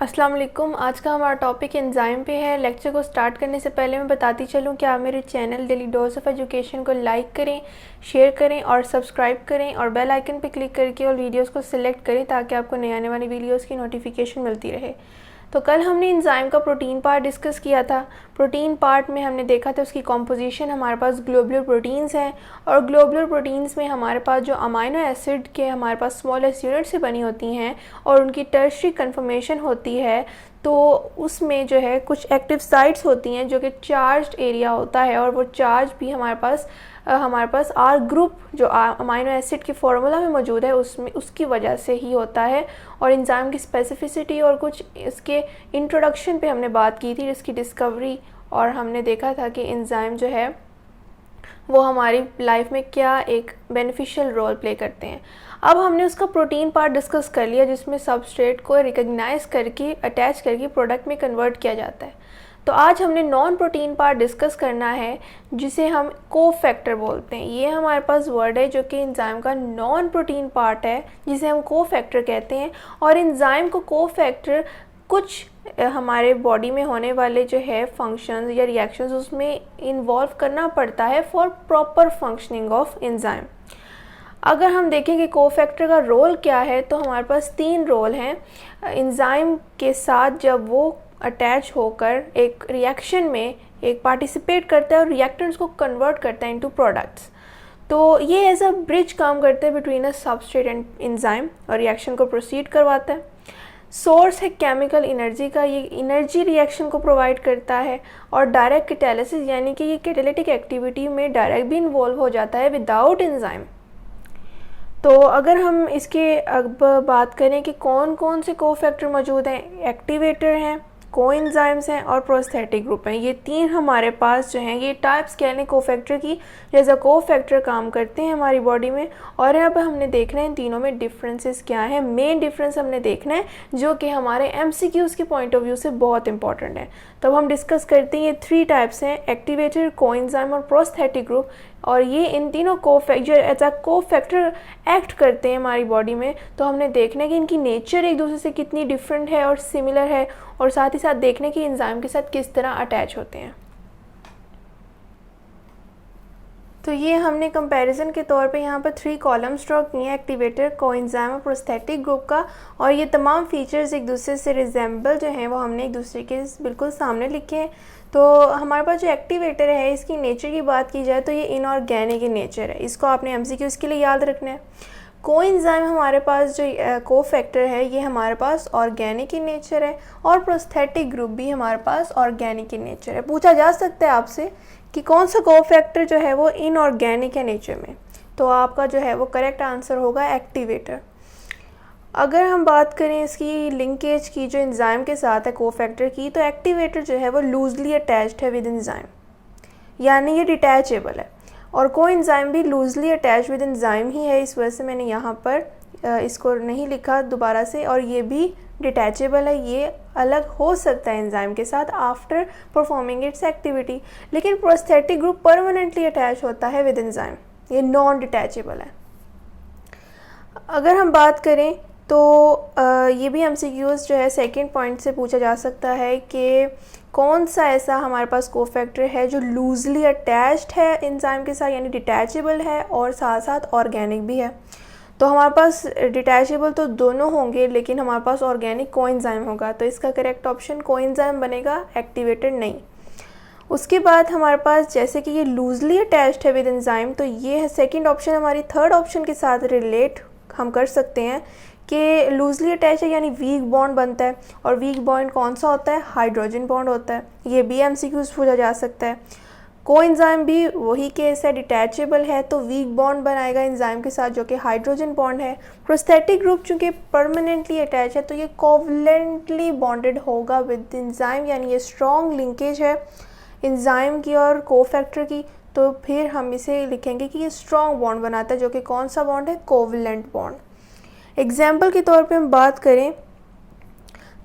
अस्सलाम वालेकुम। आज का हमारा टॉपिक एंजाइम पे है। लेक्चर को स्टार्ट करने से पहले मैं बताती चलूँ कि आप मेरे channel daily dose of education को लाइक करें, शेयर करें और सब्सक्राइब करें और बेल आइकन पे क्लिक करके और वीडियोस को सिलेक्ट करें ताकि आपको नए आने वाली वीडियोस की नोटिफिकेशन मिलती रहे। तो कल हमने एंजाइम का प्रोटीन पार्ट डिस्कस किया था। प्रोटीन पार्ट में हमने देखा था उसकी कॉम्पोजिशन, हमारे पास ग्लोबुलर प्रोटीन्स हैं और ग्लोबुलर प्रोटीन्स में हमारे पास जो अमाइनो एसिड के हमारे पास स्मॉलेस्ट यूनिट से बनी होती हैं और उनकी टर्शरी कन्फर्मेशन होती है, तो उसमें जो है कुछ एक्टिव साइट्स होती हैं जो कि चार्ज्ड एरिया होता है और वो चार्ज भी हमारे पास आर ग्रुप जो अमाइनो एसिड के फार्मूला में मौजूद है उसमें उसकी वजह से ही होता है। और एंजाइम की स्पेसिफिसिटी और कुछ इसके इंट्रोडक्शन पे हमने बात की थी, इसकी डिस्कवरी, और हमने देखा था कि एंजाइम जो है वो हमारी लाइफ में क्या एक बेनिफिशियल रोल प्ले करते हैं। अब हमने उसका प्रोटीन पार्ट डिस्कस कर लिया जिसमें सबस्ट्रेट को रिकग्नाइज करके अटैच करके प्रोडक्ट में कन्वर्ट किया जाता है। तो आज हमने नॉन प्रोटीन पार्ट डिस्कस करना है जिसे हम कोफैक्टर बोलते हैं। ये हमारे पास वर्ड है जो कि एंजाइम का नॉन प्रोटीन पार्ट है जिसे हम कोफैक्टर कहते हैं। और एंजाइम को कोफैक्टर कुछ हमारे बॉडी में होने वाले जो है फंक्शंस या रिएक्शंस उसमें इन्वॉल्व करना पड़ता है for proper functioning of enzyme. अगर हम देखें कि कोफैक्टर का रोल क्या है तो हमारे पास 3 रोल हैं एंजाइम के साथ। जब वो अटैच होकर एक रिएक्शन में एक पार्टिसिपेट करता है और रिएक्टेंट्स को कन्वर्ट करता है इनटू प्रोडक्ट्स, तो ये एज अ ब्रिज काम करते हैं between a substrate and enzyme और रिएक्शन को प्रोसीड करवाता है। सोर्स है केमिकल एनर्जी का, ये एनर्जी रिएक्शन को प्रोवाइड करता है। और डायरेक्ट कैटालिसिस यानी कि ये कैटालिटिक एक्टिविटी में डायरेक्ट भी इन्वॉल्व हो जाता है विदाउट एंजाइम। तो अगर हम इसके अब बात करें कि कौन कौन से कोफैक्टर मौजूद हैं, एक्टिवेटर हैं, कोएंजाइम्स हैं और प्रोस्थेटिक ग्रुप हैं। ये 3 हमारे पास जो हैं ये टाइप्स कह लें कोफैक्टर की, जैसा कोफैक्टर काम करते हैं हमारी बॉडी में। और अब हमने देखना है इन तीनों में डिफरेंसेस क्या है। मेन डिफरेंस हमने देखना है जो कि हमारे एमसीक्यूज़ के पॉइंट ऑफ व्यू से बहुत इंपॉर्टेंट है। तब हम डिस्कस करते हैं ये 3 टाइप्स हैं, एक्टिवेटर, कोएंजाइम और प्रोस्थेटिक ग्रुप। और ये इन तीनों cofactor as a cofactor act करते हैं हमारी बॉडी में। तो हमने देखना है कि इनकी नेचर एक दूसरे से कितनी डिफरेंट है और सिमिलर है, और साथ ही साथ देखने कि एंजाइम के साथ किस तरह अटैच होते हैं। तो ये हमने कंपैरिजन के तौर पे यहाँ पर 3 कॉलम्स ड्रॉ किए हैं, एक्टिवेटर, कोएंजाइम और प्रोस्थेटिक ग्रुप का। और ये तमाम फीचर्स एक दूसरे से रिजेंबल जो हैं वो हमने एक दूसरे के बिल्कुल सामने लिखे हैं। तो हमारे पास जो एक्टिवेटर है इसकी नेचर की बात की जाए तो ये इनऑर्गेनिक in नेचर है, इसको आपने एमसीक्यूज़ के लिए याद रखना है। कोएंजाइम हमारे पास जो कोफैक्टर है ये हमारे पास ऑर्गेनिक इन नेचर है और प्रोस्थेटिक ग्रुप भी हमारे पास ऑर्गेनिक इन नेचर है। पूछा जा सकता है आपसे कि कौन सा कोफैक्टर जो है वो इनऑर्गेनिक है नेचर में, तो आपका जो है वो करेक्ट आंसर होगा एक्टिवेटर। अगर हम बात करें इसकी लिंकेज की जो एंजाइम के साथ है कोफैक्टर की, तो एक्टिवेटर जो है वो लूजली अटैच्ड है विद एंजाइम, यानी ये डिटैचेबल है। और कोएंजाइम भी लूजली अटैच विद एंजाइम ही है, इस वजह से मैंने यहाँ पर इसको नहीं लिखा दोबारा से। और ये भी डिटैचेबल है, ये अलग हो सकता है एंजाइम के साथ आफ्टर परफॉर्मिंग इट्स एक्टिविटी। लेकिन प्रोस्थेटिक ग्रुप परमानेंटली अटैच होता है विद एंजाइम, ये नॉन डिटैचेबल है। अगर हम बात करें तो ये भी एमसीक्यूज़ जो है सेकंड पॉइंट से पूछा जा सकता है कि कौन सा ऐसा हमारे पास कोफैक्टर है जो लूजली अटैच्ड है एंजाइम के साथ, यानी डिटैचेबल है और साथ साथ ऑर्गेनिक भी है। तो हमारे पास डिटैचेबल तो दोनों होंगे लेकिन हमारे पास ऑर्गेनिक कोएंजाइम होगा, तो इसका करेक्ट ऑप्शन कोएंजाइम बनेगा, एक्टिवेटर नहीं। उसके बाद हमारे पास जैसे कि ये लूजली अटैच्ड है विद एंजाइम, तो ये है सेकंड ऑप्शन हमारी थर्ड ऑप्शन के साथ रिलेट हम कर सकते हैं कि लूजली अटैच है यानी वीक बॉन्ड बनता है। और वीक बॉन्ड कौन सा होता है? हाइड्रोजन बॉन्ड होता है। ये भी एमसीक्यूज़ पूछा जा सकता है। कोएंजाइम भी वही केस है, डिटैचेबल है तो वीक बॉन्ड बनाएगा एंजाइम के साथ जो कि हाइड्रोजन बॉन्ड है। प्रोस्थेटिक ग्रुप चूँकि परमानेंटली अटैच है तो ये कोवलेंटली बॉन्डेड होगा विद एंजाइम, यानी ये स्ट्रॉन्ग लिंकेज है एंजाइम की और कोफैक्टर की। तो फिर हम इसे लिखेंगे कि ये स्ट्रॉन्ग बॉन्ड बनाता है जो कि कौन सा बॉन्ड है? Covalent bond. एग्जाम्पल के तौर पे हम बात करें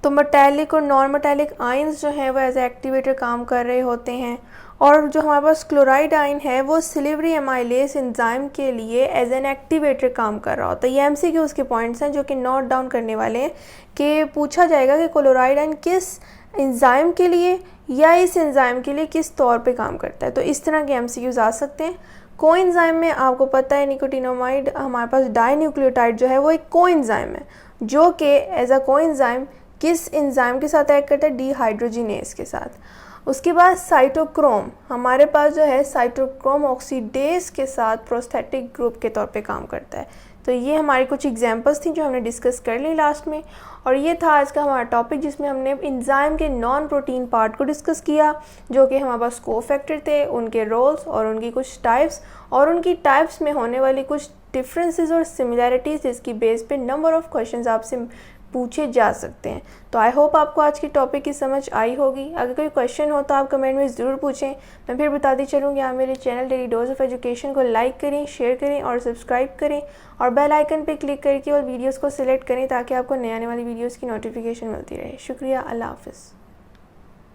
तो मेटालिक और नॉन मेटालिक आयंस जो हैं वो एज ए एक्टिवेटर काम कर रहे होते हैं। और जो हमारे पास क्लोराइड आयन है वो सिलिवरी एमाइलेज एंजाइम के लिए एज एन एक्टिवेटर काम कर रहा होता है। ये एमसीक्यूज़ के पॉइंट्स हैं जो कि नोट डाउन करने वाले हैं कि पूछा जाएगा कि क्लोराइड आयन किस एंजाइम के लिए या इस एंजाइम के लिए किस तौर पे काम करता है। तो इस तरह के एमसीक्यूज़ आ सकते हैं। कोएंजाइम में आपको पता है निकोटिनामाइड हमारे पास डाइन्यूक्लियोटाइड जो है वो एक कोएंजाइम है जो कि एज अ कोएंजाइम किस एंजाइम के साथ एक्ट करता है, डिहाइड्रोजिनेज के साथ। उसके बाद साइटोक्रोम हमारे पास जो है साइटोक्रोम ऑक्सीडेज के साथ प्रोस्थेटिक ग्रुप के तौर पे काम करता है। तो ये हमारी कुछ एग्जांपल्स थी जो हमने डिस्कस कर ली लास्ट में, और ये था आज का हमारा टॉपिक जिसमें हमने एंजाइम के नॉन प्रोटीन पार्ट को डिस्कस किया जो कि हमारे पास कोफैक्टर थे, उनके रोल्स और उनकी कुछ टाइप्स और उनकी टाइप्स में होने वाली कुछ डिफरेंसेस और सिमिलैरिटीज़ जिसकी बेस पे नंबर ऑफ क्वेश्चंस आपसे पूछे जा सकते हैं। तो आई होप आपको आज की टॉपिक की समझ आई होगी। अगर कोई क्वेश्चन हो तो आप कमेंट में ज़रूर पूछें। मैं फिर बताती चलूँगी, आप मेरे channel daily dose of education को लाइक करें, शेयर करें और सब्सक्राइब करें और बेल आइकन पे क्लिक करके और वीडियोस को सिलेक्ट करें ताकि आपको नए आने वाली वीडियोस की नोटिफिकेशन मिलती रहे। शुक्रिया, अल्लाह हाफ़िज़।